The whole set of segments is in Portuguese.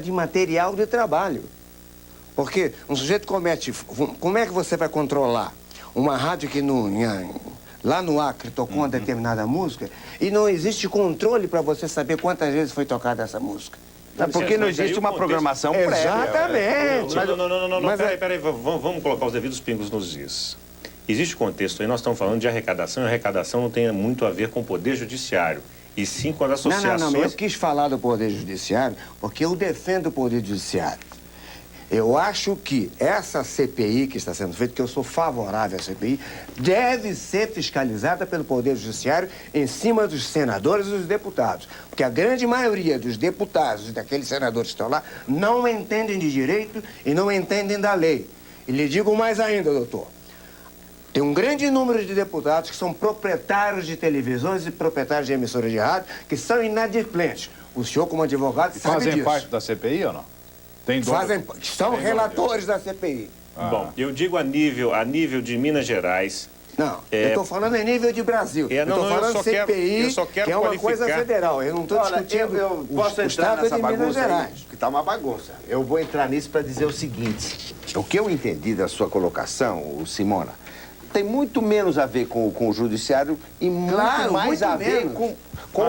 de material de trabalho. Porque um sujeito comete... Como é que você vai controlar uma rádio que lá no Acre tocou uma determinada música e não existe controle para você saber quantas vezes foi tocada essa música? Porque não existe uma programação prévia. Exatamente. Não, peraí, vamos colocar os devidos pingos nos is. Existe contexto aí, nós estamos falando de arrecadação, e a arrecadação não tem muito a ver com o Poder Judiciário, e sim com as associações... Não, eu quis falar do Poder Judiciário porque eu defendo o Poder Judiciário. Eu acho que essa CPI que está sendo feita, que eu sou favorável à CPI, deve ser fiscalizada pelo Poder Judiciário em cima dos senadores e dos deputados. Porque a grande maioria dos deputados e daqueles senadores que estão lá não entendem de direito e não entendem da lei. E lhe digo mais ainda, doutor. Tem um grande número de deputados que são proprietários de televisões e proprietários de emissoras de rádio que são inadimplentes. O senhor, como advogado, sabe disso. Fazem parte da CPI ou não? São relatores da CPI. Bom, eu digo a nível de Minas Gerais... Não, eu estou falando em nível de Brasil. Eu estou falando CPI, que é uma coisa federal. Eu não estou discutindo eu posso o entrar Estado nessa de Minas bagunça Gerais. aí, que está uma bagunça. Eu vou entrar nisso para dizer o seguinte. O que eu entendi da sua colocação, Simona, tem muito menos a ver com o judiciário e muito mais a ver com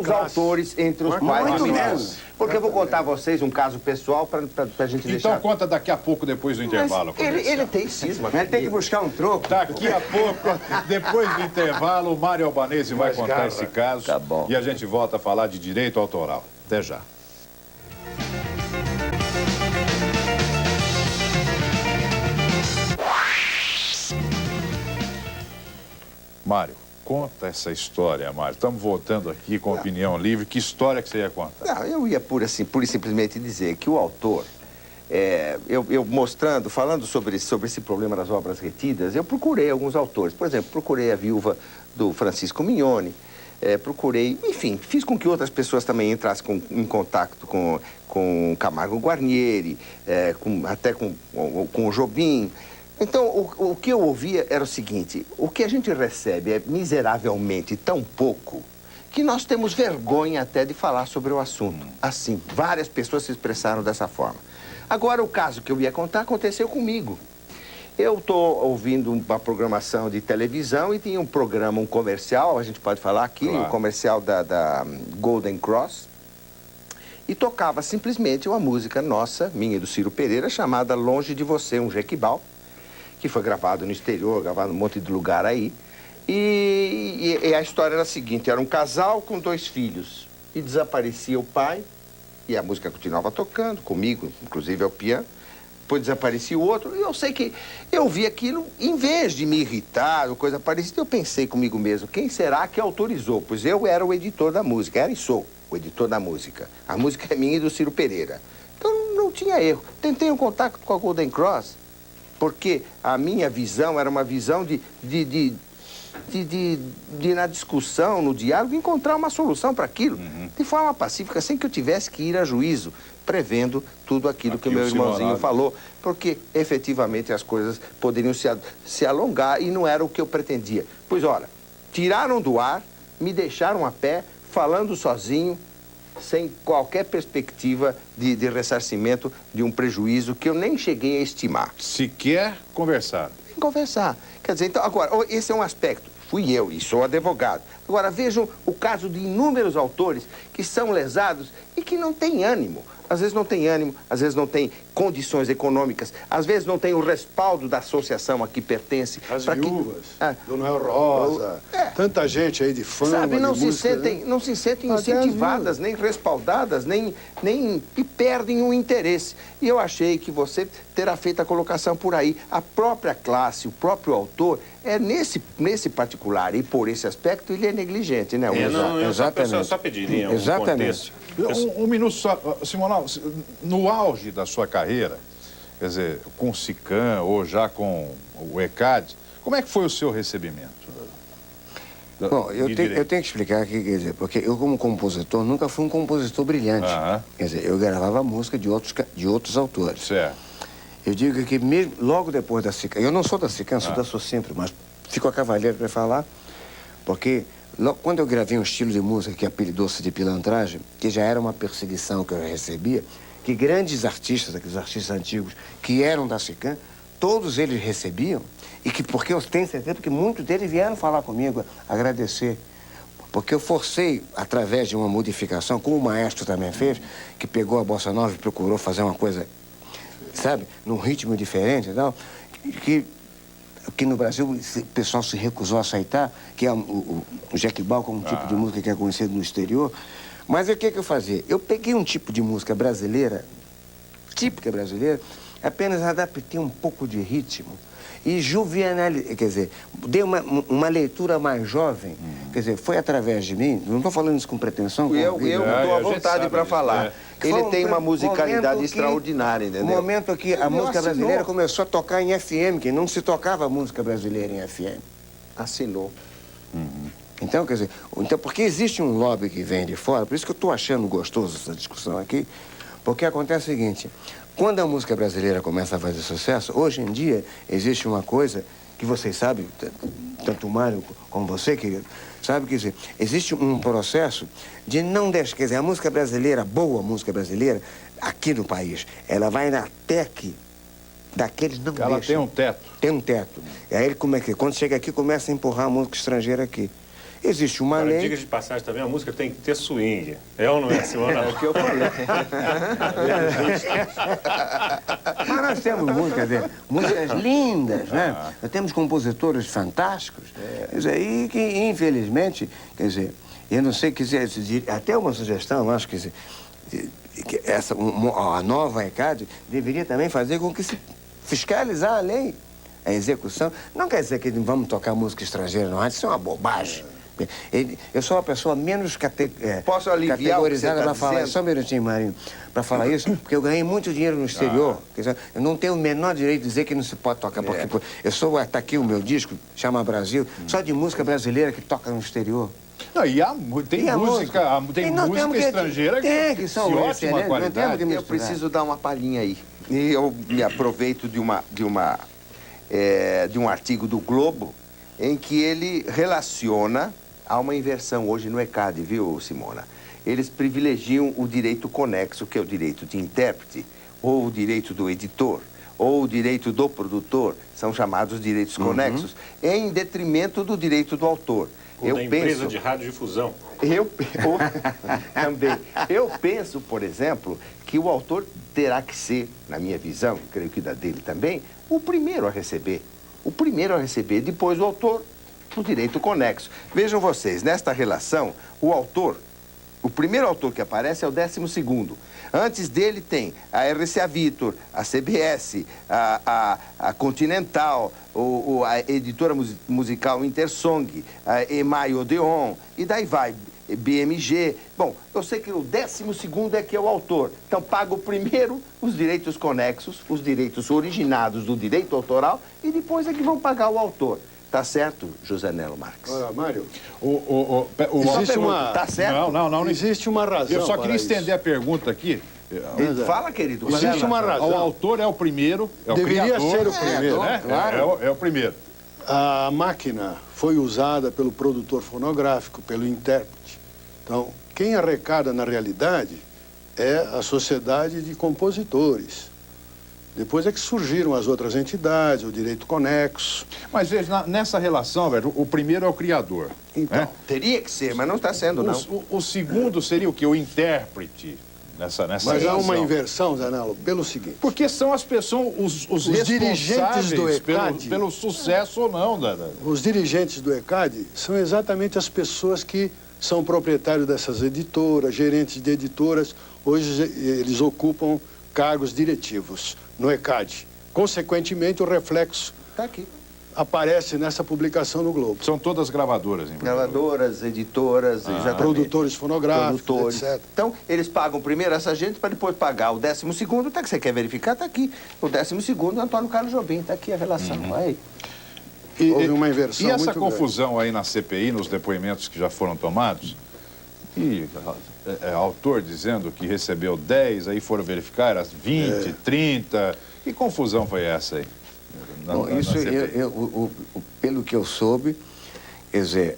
os autores, entre os quais... Muito menos. Porque eu vou contar a vocês um caso pessoal para a gente deixar... Então conta daqui a pouco, depois do intervalo. Ele tem cisma. Ele tem que buscar um troco. Daqui a pouco, depois do intervalo, o Mário Albanese vai contar esse caso. Tá bom. E a gente volta a falar de direito autoral. Até já. Mário, conta essa história, Mário. Estamos voltando aqui com opinião livre. Que história que você ia contar? Não, eu ia pura e simplesmente dizer que o autor, falando sobre esse problema das obras retidas, eu procurei alguns autores. Por exemplo, procurei a viúva do Francisco Mignone, enfim, fiz com que outras pessoas também entrassem em contato com Camargo Guarnieri, até com o Jobim. Então, o que eu ouvia era o seguinte: o que a gente recebe é miseravelmente tão pouco que nós temos vergonha até de falar sobre o assunto. Assim, várias pessoas se expressaram dessa forma. Agora, o caso que eu ia contar aconteceu comigo. Eu estou ouvindo uma programação de televisão e tinha um comercial, a gente pode falar aqui, claro. Um comercial da Golden Cross, e tocava simplesmente uma música nossa, minha e do Ciro Pereira, chamada Longe de Você, um Jequibal, que foi gravado no exterior, gravado num monte de lugar aí. E a história era a seguinte: era um casal com 2 filhos. E desaparecia o pai, e a música continuava tocando, comigo, inclusive ao piano. Depois desaparecia o outro. E eu sei que eu vi aquilo, em vez de me irritar ou coisa parecida, eu pensei comigo mesmo: quem será que autorizou? Pois eu era o editor da música, era e sou o editor da música. A música é minha e do Ciro Pereira. Então não tinha erro. Tentei um contato com a Golden Cross, porque a minha visão era uma visão de na discussão, no diálogo, encontrar uma solução para aquilo, de forma pacífica, sem que eu tivesse que ir a juízo, prevendo tudo aquilo que o meu irmãozinho falou, porque efetivamente as coisas poderiam se alongar e não era o que eu pretendia. Pois olha, tiraram do ar, me deixaram a pé, falando sozinho, sem qualquer perspectiva de ressarcimento de um prejuízo que eu nem cheguei a estimar. Sequer conversar. Sem conversar. Quer dizer, então, agora, esse é um aspecto. Fui eu e sou advogado. Agora, vejam o caso de inúmeros autores que são lesados e que não têm ânimo. Às vezes não tem ânimo, às vezes não tem condições econômicas, às vezes não tem o respaldo da associação a que pertence. As viúvas, do Noel Rosa, tanta gente aí de fama, sabe, não de música, não se sentem incentivadas, nem respaldadas, nem e perdem o interesse. E eu achei que você terá feito a colocação por aí. A própria classe, o próprio autor, nesse particular e por esse aspecto, ele é negligente, né? Eu só pediria um contexto. Um minuto só. Simonal, no auge da sua carreira, quer dizer, com o SICAM ou já com o ECAD, como é que foi o seu recebimento? Bom, eu tenho que explicar aqui, quer dizer, porque eu como compositor nunca fui um compositor brilhante. Quer dizer, eu gravava música de outros autores. Certo. Eu digo que mesmo, logo depois da SICAM, eu não sou da SICAM, sou da Socimpro, mas fico a cavalheiro para falar, porque quando eu gravei um estilo de música que apelidou-se de pilantragem, que já era uma perseguição que eu recebia, que grandes artistas, aqueles artistas antigos que eram da SICAM, todos eles recebiam, e que, porque eu tenho certeza que muitos deles vieram falar comigo, agradecer. Porque eu forcei, através de uma modificação, como o maestro também fez, que pegou a bossa nova e procurou fazer uma coisa, sabe, num ritmo diferente e tal, que no Brasil o pessoal se recusou a aceitar, que é o jequibau como um tipo de música que é conhecido no exterior. Mas o que eu fazia? Eu peguei um tipo de música brasileira, típica brasileira, apenas adaptei um pouco de ritmo e juvenalizei, quer dizer, dei uma leitura mais jovem, quer dizer, foi através de mim, não estou falando isso com pretensão. Eu estou à vontade para falar. Ele tem uma musicalidade extraordinária, entendeu? O momento que a música brasileira começou a tocar em FM, que não se tocava música brasileira em FM. Assinou. Então, quer dizer, porque existe um lobby que vem de fora, por isso que eu estou achando gostoso essa discussão aqui, porque acontece o seguinte, quando a música brasileira começa a fazer sucesso, hoje em dia existe uma coisa que vocês sabem, tanto o Mário como você, querido, sabe que existe um processo de não deixar, quer dizer, a música brasileira, boa música brasileira, aqui no país, ela vai na TEC daqueles não deixam. Ela tem um teto. Tem um teto. E aí, quando chega aqui, começa a empurrar a música estrangeira aqui. Existe uma lei... Diga de passagem também, a música tem que ter swing. É ou não é, Simona? É o que eu falei. Mas nós temos músicas lindas, né? Nós temos compositores fantásticos. Quer dizer, e que, infelizmente, quer dizer, eu não sei, quer dizer, até uma sugestão, acho que a nova ECAD deveria também fazer com que se fiscalizar a lei, a execução. Não quer dizer que vamos tocar música estrangeira no rádio, isso é uma bobagem. Eu sou uma pessoa menos Posso aliviar categorizada para o que você tá falar. dizendo? Só um minutinho, Marinho, para falar isso, porque eu ganhei muito dinheiro no exterior. Quer dizer, eu não tenho o menor direito de dizer que não se pode tocar, porque está aqui o meu disco, chama Brasil, só de música brasileira que toca no exterior. Não, tem música estrangeira que são de ótima excelentes, qualidade. não temos que Eu misturar. preciso dar uma palhinha aí. E eu me aproveito de um artigo do Globo em que ele relaciona a uma inversão hoje no ECAD, viu, Simona? Eles privilegiam o direito conexo, que é o direito de intérprete, ou o direito do editor, ou o direito do produtor, são chamados direitos conexos, em detrimento do direito do autor. Ou da empresa de radiodifusão. Também. Eu penso, por exemplo, que o autor terá que ser, na minha visão, creio que da dele também, o primeiro a receber. O primeiro a receber, depois o autor, o direito conexo. Vejam vocês, nesta relação, o primeiro autor que aparece é o 12º. Antes dele tem a RCA Victor, a CBS, a Continental, a editora musical Intersong, a EMAI Odeon, e daí vai, BMG. Bom, eu sei que o 12º é que é o autor. Então, paga o primeiro os direitos conexos, os direitos originados do direito autoral, e depois é que vão pagar o autor. Tá certo, José Nelo Marques? Olha, Mário, Existe uma... Tá certo? Não existe uma razão. Eu só queria para estender isso. a pergunta aqui. Fala, querido. Existe uma razão. O autor é o primeiro, é o Deveria criador. ser o primeiro, né? claro. É o primeiro. A máquina foi usada pelo produtor fonográfico, pelo intérprete. Então, quem arrecada, na realidade, é a sociedade de compositores. Depois é que surgiram as outras entidades, o direito conexo. Mas veja, nessa relação, velho, o primeiro é o criador. Então, né? Teria que ser, mas não está sendo, não. O segundo seria o quê? O intérprete nessa mas há relação. uma inversão, Zanello, pelo seguinte. Porque são as pessoas, os dirigentes do responsáveis ECAD. pelo sucesso ou não. Os dirigentes do ECAD são exatamente as pessoas que são proprietários dessas editoras, gerentes de editoras. Hoje eles ocupam cargos diretivos no ECAD. Consequentemente, o reflexo Está aqui. aparece nessa publicação no Globo. São todas gravadoras, hein? Gravadoras, editoras, exatamente. Produtores fonográficos, Produtores. etc. Então, eles pagam primeiro essa gente para depois pagar o 12º. Tá que você quer verificar? Está aqui. O 12º, Antônio Carlos Jobim. Está aqui a relação. Aí. Houve uma inversão E essa muito confusão aí na CPI, nos depoimentos que já foram tomados? E autor dizendo que recebeu 10, aí foram verificar, era 20, 30. Que confusão foi essa aí? Bom, isso, pelo que eu soube, quer dizer,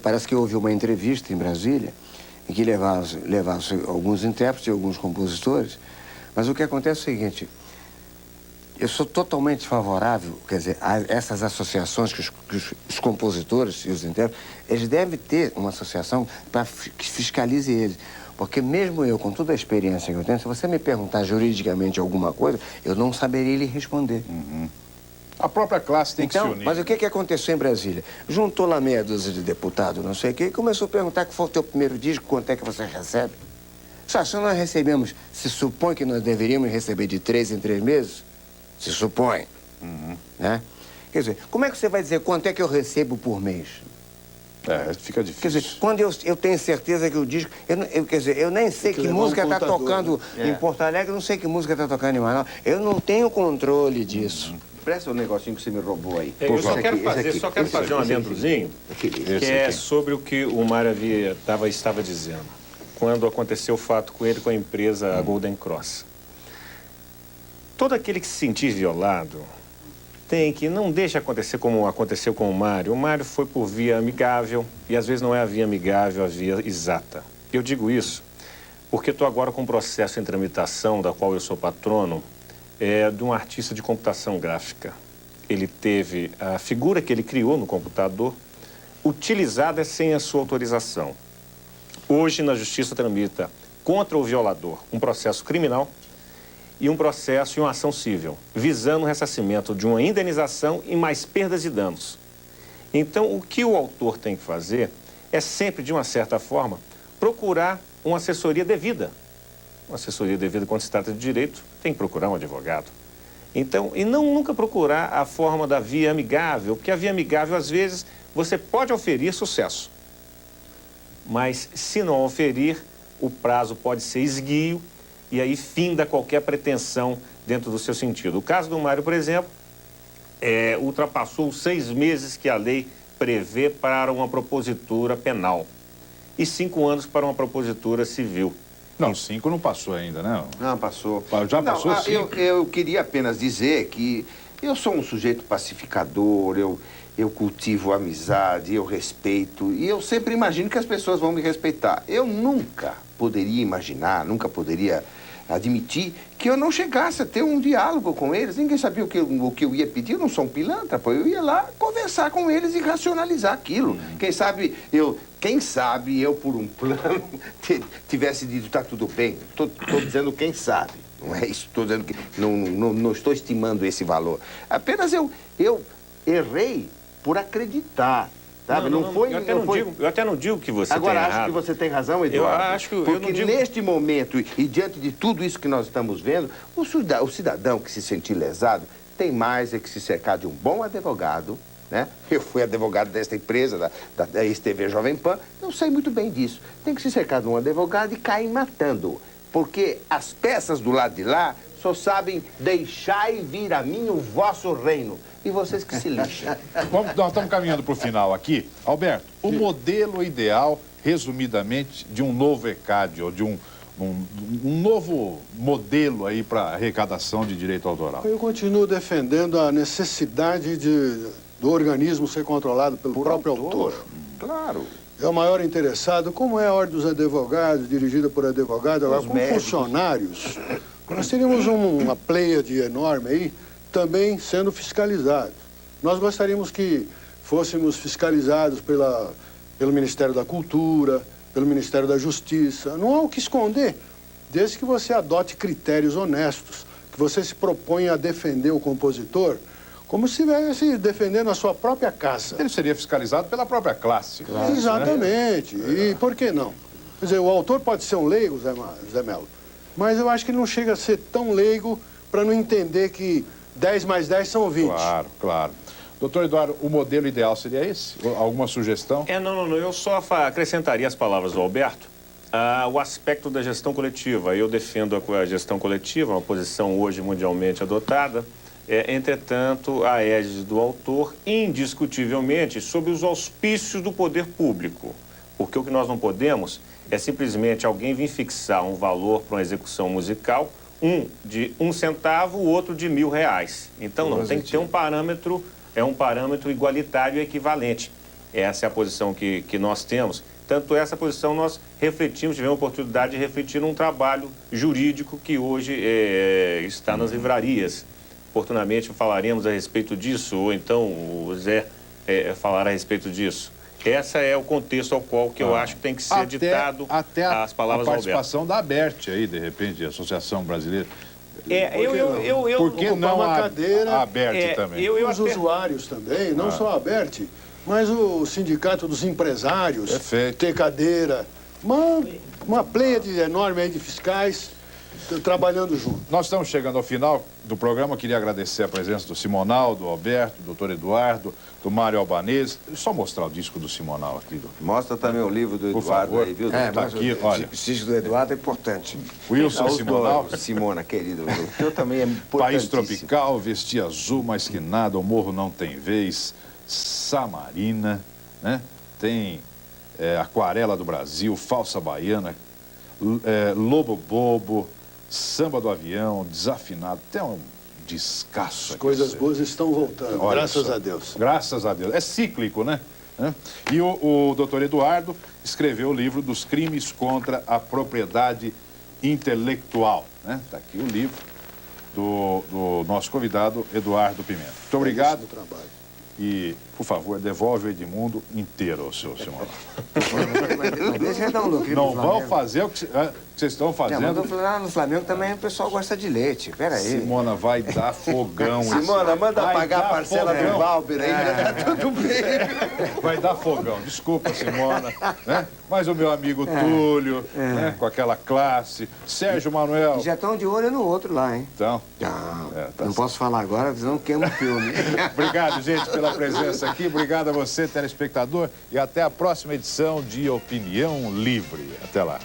parece que houve uma entrevista em Brasília em que levavam-se alguns intérpretes e alguns compositores, mas o que acontece é o seguinte, eu sou totalmente favorável, quer dizer, a essas associações que os compositores e os intérpretes, eles devem ter uma associação que fiscalize eles. Porque mesmo eu, com toda a experiência que eu tenho, se você me perguntar juridicamente alguma coisa, eu não saberia lhe responder. A própria classe tem que se Então, unir. mas o que aconteceu em Brasília? Juntou lá meia dúzia de deputados, não sei o quê, e começou a perguntar que foi o teu primeiro disco, quanto é que você recebe? Só se nós recebemos, se supõe que nós deveríamos receber de 3 em 3 meses, se supõe, né? Quer dizer, como é que você vai dizer quanto é que eu recebo por mês? Fica Quer difícil. dizer, quando eu tenho certeza que o disco... quer dizer, eu nem sei Tem que que levar um música está contador, tocando né? em Porto Alegre, eu não sei que música está tocando em Manaus. Eu não tenho controle disso. Presta o negocinho que você me roubou aí. Eu só Esse quero aqui, fazer, esse aqui, esse um aqui, adentrozinho, aquele. que Esse é aqui. sobre o que o Mário estava dizendo, quando aconteceu o fato com ele, com a empresa Golden Cross. Todo aquele que se sentir violado não deixa acontecer como aconteceu com o Mário. O Mário foi por via amigável, e às vezes não é a via amigável, a via exata. Eu digo isso porque estou agora com um processo em tramitação, da qual eu sou patrono, de um artista de computação gráfica. Ele teve a figura que ele criou no computador utilizada sem a sua autorização. Hoje, na Justiça tramita contra o violador um processo criminal e um processo e uma ação civil, visando o ressarcimento de uma indenização e mais perdas e danos. Então, o que o autor tem que fazer é sempre, de uma certa forma, procurar uma assessoria devida. Uma assessoria devida, quando se trata de direito, tem que procurar um advogado. Então, e nunca procurar a forma da via amigável, porque a via amigável, às vezes, você pode oferir sucesso. Mas, se não oferir, o prazo pode ser esguio e aí finda qualquer pretensão dentro do seu sentido. O caso do Mário, por exemplo, ultrapassou os 6 meses que a lei prevê para uma propositura penal e 5 anos para uma propositura civil. Não, 5 não passou ainda, né? Não, passou. Já passou, não, 5? eu queria apenas dizer que eu sou um sujeito pacificador, eu cultivo amizade, eu respeito, e eu sempre imagino que as pessoas vão me respeitar. Eu nunca poderia imaginar, nunca poderia admitir que eu não chegasse a ter um diálogo com eles. Ninguém sabia o que eu ia pedir, eu não sou um pilantra, pô. Eu ia lá conversar com eles e racionalizar aquilo. Quem sabe eu, por um plano, tivesse dito, tá tudo bem. Estou dizendo quem sabe, não é isso. Estou dizendo que não estou estimando esse valor. Apenas eu errei por acreditar. Sabe? Eu até não digo que você Agora, tem acho errado. que você tem razão, Eduardo. Eu acho que porque neste momento e diante de tudo isso que nós estamos vendo, o cidadão que se sentir lesado tem mais que se cercar de um bom advogado, né? Eu fui advogado desta empresa, da ex-TV Jovem Pan, eu sei muito bem disso. Tem que se cercar de um advogado e cair matando, porque as peças do lado de lá só sabem deixai vir a mim o vosso reino. E vocês que se lixem. Nós estamos caminhando para o final aqui. Alberto, o modelo ideal, resumidamente, de um novo ECAD, ou de um novo modelo aí para arrecadação de direito autoral. Eu continuo defendendo a necessidade do organismo ser controlado pelo próprio autor. Claro. É o maior interessado, como é a Ordem dos Advogados, dirigida por advogados, agora Os com médicos. Funcionários. Nós teríamos uma pleiade enorme aí, também sendo fiscalizados. Nós gostaríamos que fôssemos fiscalizados pelo Ministério da Cultura, pelo Ministério da Justiça. Não há o que esconder, desde que você adote critérios honestos, que você se propõe a defender o compositor como se estivesse defendendo a sua própria casa. Ele seria fiscalizado pela própria classe. Claro, exatamente. E por que não? Quer dizer, o autor pode ser um leigo, Zé Melo, mas eu acho que ele não chega a ser tão leigo para não entender que 10 mais 10 são 20. Claro, claro. Doutor Eduardo, o modelo ideal seria esse? Alguma sugestão? Não. Eu só acrescentaria as palavras do Alberto. O aspecto da gestão coletiva. Eu defendo a gestão coletiva, uma posição hoje mundialmente adotada. Entretanto, a égide do autor, indiscutivelmente, sob os auspícios do poder público. Porque o que nós não podemos é simplesmente alguém vir fixar um valor para uma execução musical, um de 1 centavo, o outro de R$1.000. Então, não, tem que ter um parâmetro igualitário e equivalente. Essa é a posição que nós temos. Tanto essa posição nós refletimos, tivemos a oportunidade de refletir num trabalho jurídico que hoje está nas livrarias. Oportunamente falaremos a respeito disso, ou então o Zé falará a respeito disso. Esse é o contexto ao qual que eu acho que tem que ser ditado as palavras a do participação da ABERT aí, de repente, a Associação Brasileira. Por que não uma cadeira? A ABERT também. Os usuários também, não só a ABERT, mas o Sindicato dos Empresários. Perfeito. Ter cadeira. Uma pleiade enorme aí de fiscais trabalhando junto. Nós estamos chegando ao final do programa. Eu queria agradecer a presença do Simonal, do Alberto, do Dr. Eduardo, do Mário Albanese. Só mostrar o disco do Simonal aqui. Mostra também o livro do Por Eduardo favor. aí, viu? É, Tá mas aqui, olha. o disco do Eduardo é importante. Wilson Simonal. Simona, querido. O teu também é importantíssimo. País tropical, vestir azul, mais que nada, o morro não tem vez. Samarina, né? Tem Aquarela do Brasil, Falsa Baiana, Lobo Bobo, Samba do Avião, Desafinado. Tem um descasso. As coisas boas estão voltando, Olha graças só. a Deus. Graças a Deus. É cíclico, né? E o doutor Eduardo escreveu o livro dos crimes contra a propriedade intelectual. Né? Está aqui o livro do nosso convidado, Eduardo Pimenta. Muito obrigado. Do trabalho. E, por favor, devolve o Edmundo inteiro ao seu Simão. Mas deixa eu dar um lucro Não pro vão Flamengo. fazer o que vocês estão Não, mas fazendo. lá no Flamengo também o pessoal gosta de leite. Peraí. Simona vai dar fogão. Simona, manda Vai pagar dar a parcela fogão. do Valber aí, já tá tudo bem. Vai dar fogão. Desculpa, Simona. Né? Mas o meu amigo Túlio, né? Com aquela classe. Sérgio Manuel. E já estão de olho no outro lá, hein? Então, Não, tá não certo. posso falar agora, senão queima o filme. Obrigado, gente, pela presença aqui. Obrigado a você, telespectador. E até a próxima edição de Opinião Livre. Até lá.